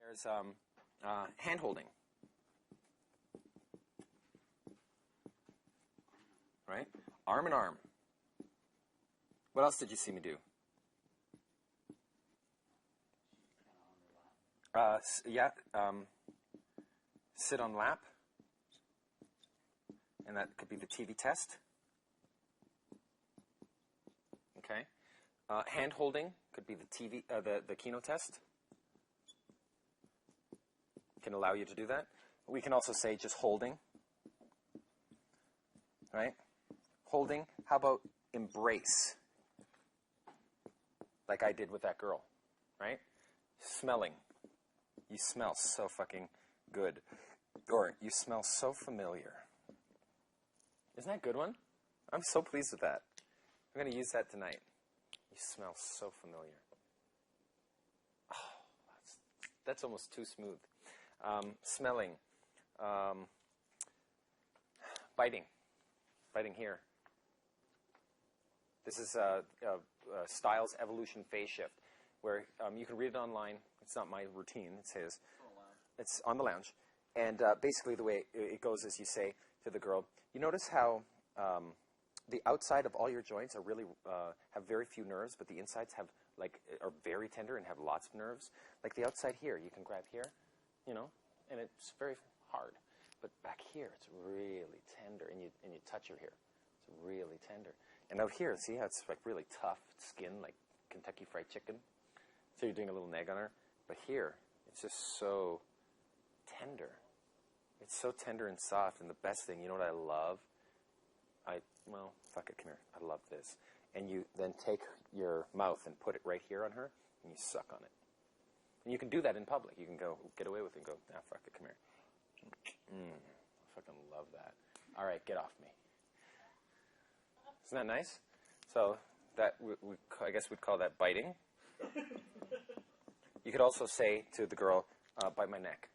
There's hand holding, right? Arm in arm. What else did you see me do? Sit on lap, and that could be the TV test. Okay, hand holding could be the TV, the Keno test. Can allow you to do that. We can also say just holding, right? Holding. How about embrace? Like I did with that girl, right? Smelling. You smell so fucking good. Or you smell so familiar. Isn't that a good one? I'm so pleased with that. I'm going to use that tonight. You smell so familiar. Oh, that's almost too smooth. Smelling. Biting. Biting here. This is Styles Evolution Phase Shift, where you can read it online. It's not my routine. It's his. It's on the lounge. And basically the way it goes is you say to the girl, you notice how the outside of all your joints are really have very few nerves, but the insides have are very tender and have lots of nerves. Like the outside here, you can grab here, and it's very hard. But back here, it's really tender, and you touch your hair. It's really tender. And out here, see how it's like really tough skin, like Kentucky Fried Chicken? So you're doing a little neg on her. But here, it's just so tender. It's so tender and soft. And the best thing, you know what I love? Well, fuck it, come here. I love this. And you then take your mouth and put it right here on her, and you suck on it. And you can do that in public. You can go, get away with it and go, fuck it, come here. I fucking love that. All right, get off me. Isn't that nice? So that I guess we'd call that biting. You could also say to the girl, bite my neck.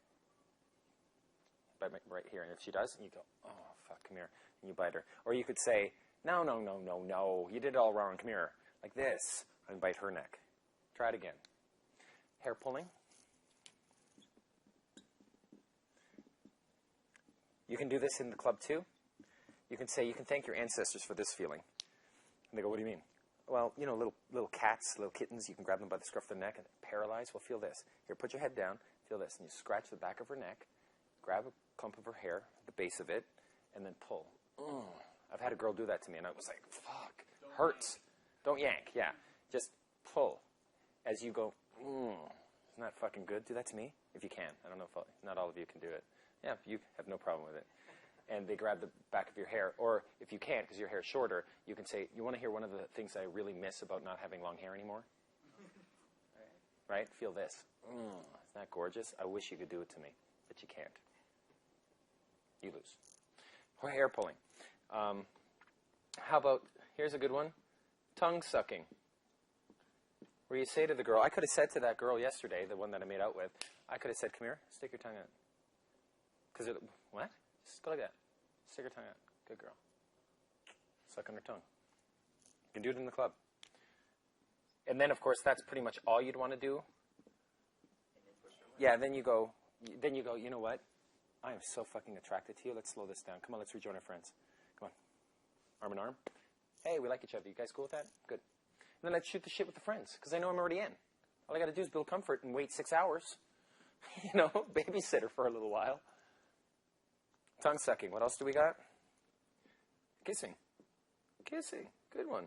Bite my, right here. And if she does, you go, oh, fuck, come here. And you bite her. Or you could say, no, no, no, no, no. You did it all wrong. Come here. Like this. And bite her neck. Try it again. Hair pulling. You can do this in the club too. You can say, you can thank your ancestors for this feeling. And they go, what do you mean? Well, little cats, little kittens, you can grab them by the scruff of the neck and paralyzed. Well, feel this. Here, put your head down. Feel this. And you scratch the back of her neck, grab a clump of her hair, the base of it, and then pull. I've had a girl do that to me, and I was like, fuck, hurts. Don't yank, yeah. Just pull as you go, isn't that fucking good? Do that to me if you can. I don't know if not all of you can do it. Yeah, you have no problem with it. And they grab the back of your hair. Or if you can't, because your hair is shorter, you can say, you want to hear one of the things I really miss about not having long hair anymore? Right? Feel this. Isn't that gorgeous? I wish you could do it to me, but you can't. You lose. Or hair pulling. How about, here's a good one, tongue sucking. Where you say to the girl, I could have said to that girl yesterday, the one that I made out with, I could have said, come here, stick your tongue out. Because what? Just go like that. Stick her tongue out. Good girl. Suck on her tongue. You can do it in the club. And then, of course, that's pretty much all you'd want to do. Yeah, then you go, you know what? I am so fucking attracted to you. Let's slow this down. Come on, let's rejoin our friends. Come on. Arm in arm. Hey, we like each other. You guys cool with that? Good. And then I'd shoot the shit with the friends, because I know I'm already in. All I got to do is build comfort and wait 6 hours. Babysitter for a little while. Tongue sucking. What else do we got? Kissing. Kissing. Good one.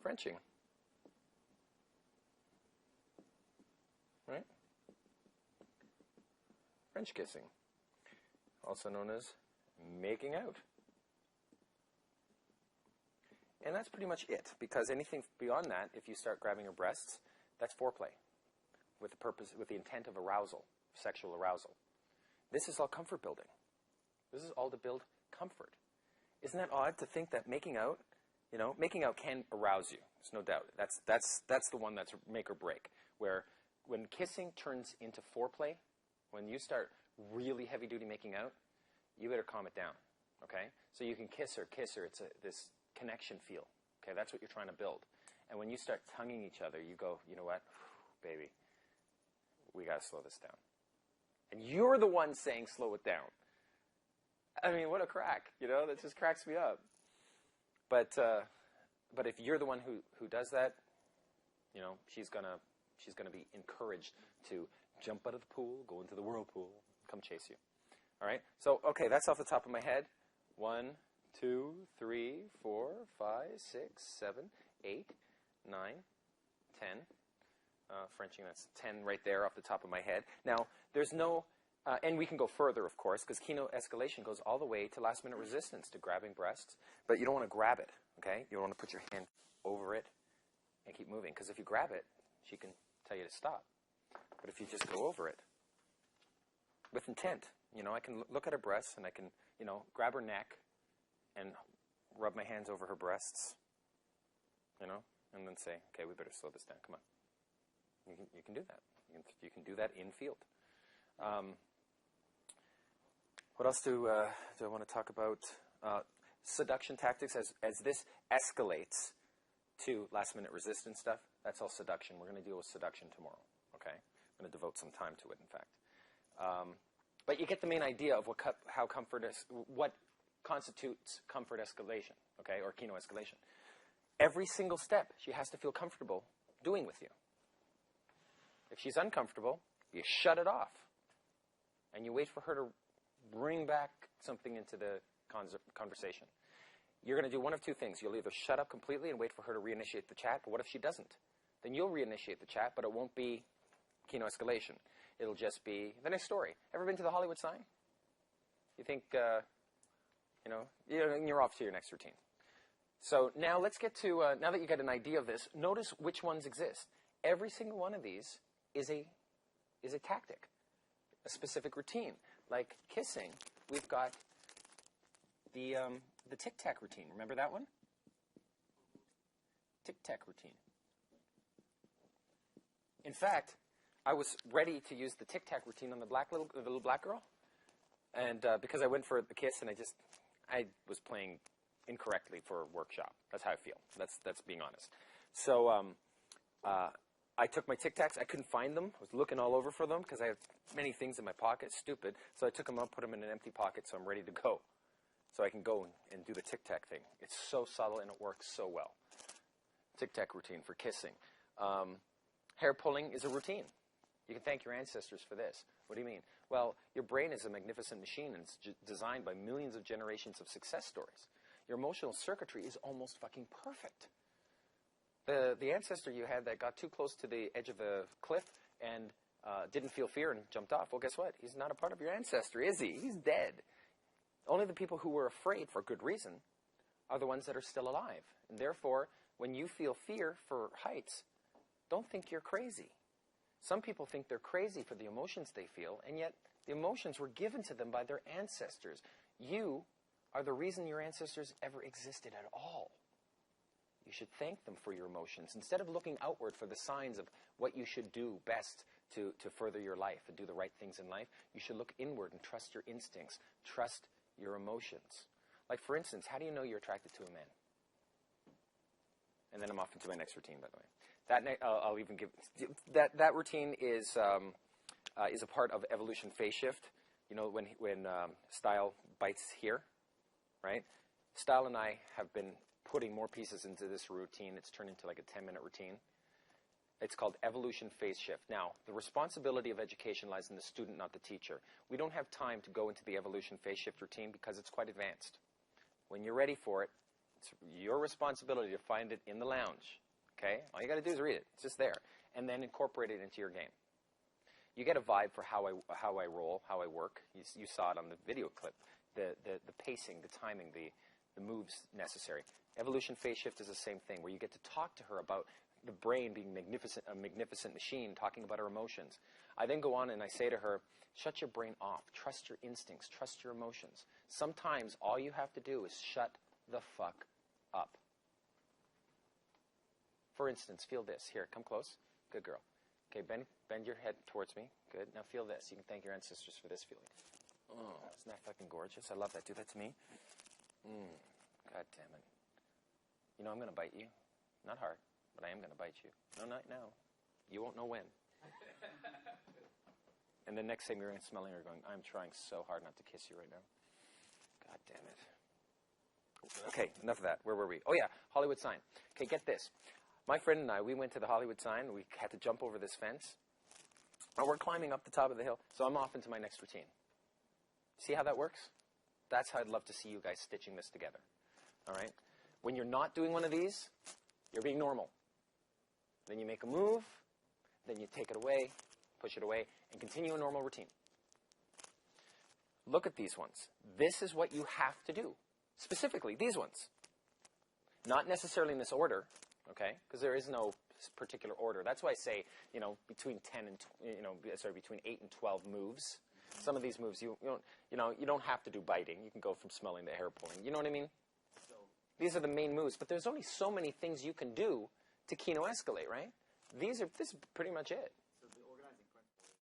Frenching. Right? French kissing. Also known as making out. And that's pretty much it, because anything beyond that, if you start grabbing her breasts, that's foreplay with the intent of arousal. Sexual arousal. This is all comfort building. This is all to build comfort. Isn't that odd to think that making out can arouse you? There's no doubt. That's the one that's make or break. Where when kissing turns into foreplay, when you start really heavy duty making out, you better calm it down. Okay? So you can kiss her. It's this connection feel. Okay? That's what you're trying to build. And when you start tonguing each other, you go, you know what? baby, we got to slow this down. And you're the one saying slow it down. I mean, what a crack, you know? That just cracks me up. But if you're the one who does that, you know, she's gonna be encouraged to jump out of the pool, go into the whirlpool, come chase you. All right? So, okay, that's off the top of my head. 1, 2, 3, 4, 5, 6, 7, 8, 9, 10. Frenching, that's 10 right there off the top of my head. Now, there's no, and we can go further, of course, because Kino escalation goes all the way to last-minute resistance, to grabbing breasts. But you don't want to grab it, okay? You don't want to put your hand over it and keep moving, because if you grab it, she can tell you to stop. But if you just go over it with intent, you know, I can look at her breasts and I can, you know, grab her neck and rub my hands over her breasts, you know, and then say, okay, we better slow this down. Come on. You can do that. You can do that in field. What else do I want to talk about? Seduction tactics. As this escalates to last-minute resistance stuff, that's all seduction. We're going to deal with seduction tomorrow. Okay, I'm going to devote some time to it. In fact, but you get the main idea of what constitutes comfort escalation. Okay, or Kino escalation. Every single step she has to feel comfortable doing with you. If she's uncomfortable, you shut it off. And you wait for her to bring back something into the conversation. You're going to do one of two things. You'll either shut up completely and wait for her to reinitiate the chat, but what if she doesn't? Then you'll reinitiate the chat, but it won't be Kino escalation. It'll just be the next story. Ever been to the Hollywood sign? You think, you know, you're off to your next routine. So now let's get to, now that you get an idea of this, notice which ones exist. Every single one of these is a tactic, a specific routine. Like kissing, we've got the tic-tac routine. Remember that one? Tic-tac routine. In fact, I was ready to use the tic-tac routine on the little black girl, and because I went for the kiss and I was playing incorrectly for a workshop. That's how I feel. That's being honest. So I took my Tic Tacs. I couldn't find them. I was looking all over for them because I have many things in my pocket. Stupid. So I took them out, put them in an empty pocket, so I'm ready to go. So I can go and do the Tic Tac thing. It's so subtle and it works so well. Tic Tac routine for kissing. Hair pulling is a routine. You can thank your ancestors for this. What do you mean? Well, your brain is a magnificent machine and it's designed by millions of generations of success stories. Your emotional circuitry is almost fucking perfect. The ancestor you had that got too close to the edge of the cliff and didn't feel fear and jumped off, well, guess what? He's not a part of your ancestor, is he? He's dead. Only the people who were afraid for good reason are the ones that are still alive. And therefore, when you feel fear for heights, don't think you're crazy. Some people think they're crazy for the emotions they feel, and yet the emotions were given to them by their ancestors. You are the reason your ancestors ever existed at all. You should thank them for your emotions. Instead of looking outward for the signs of what you should do best to further your life and do the right things in life, you should look inward and trust your instincts. Trust your emotions. Like, for instance, how do you know you're attracted to a man? And then I'm off into my next routine, by the way. I'll even give that routine is a part of evolution phase shift. You know, when Style bites here, right? Style and I have been putting more pieces into this routine. It's turned into like a 10-minute routine. It's called evolution phase shift. Now, the responsibility of education lies in the student, not the teacher. We don't have time to go into the evolution phase shift routine because it's quite advanced. When you're ready for it, it's your responsibility to find it in the lounge. Okay? All you got to do is read it. It's just there. And then incorporate it into your game. You get a vibe for how I roll, how I work. You saw it on the video clip. The pacing, the timing, the moves necessary. Evolution phase shift is the same thing, where you get to talk to her about the brain being a magnificent machine, talking about her emotions. I then go on and I say to her, shut your brain off. Trust your instincts. Trust your emotions. Sometimes all you have to do is shut the fuck up. For instance, feel this. Here, come close. Good girl. Okay, bend your head towards me. Good. Now feel this. You can thank your ancestors for this feeling. Oh, isn't that fucking gorgeous? I love that. Do that to me. God damn it. You know I'm going to bite you. Not hard, but I am going to bite you. No, not now. You won't know when. And the next thing you're going to smelling her going, I'm trying so hard not to kiss you right now. God damn it. Okay, enough of that. Where were we? Oh, yeah, Hollywood sign. Okay, get this. My friend and I, we went to the Hollywood sign. We had to jump over this fence. And we're climbing up the top of the hill. So I'm off into my next routine. See how that works? That's how I'd love to see you guys stitching this together. All right? When you're not doing one of these, you're being normal. Then you make a move. Then you take it away, push it away, and continue a normal routine. Look at these ones. This is what you have to do. Specifically, these ones. Not necessarily in this order, okay? Because there is no particular order. That's why I say, between 10 and between 8 and 12 moves. Some of these moves you don't have to do biting. You can go from smelling to hair pulling. You know what I mean? These are the main moves, but there's only so many things you can do to kino escalate, right? This is pretty much it.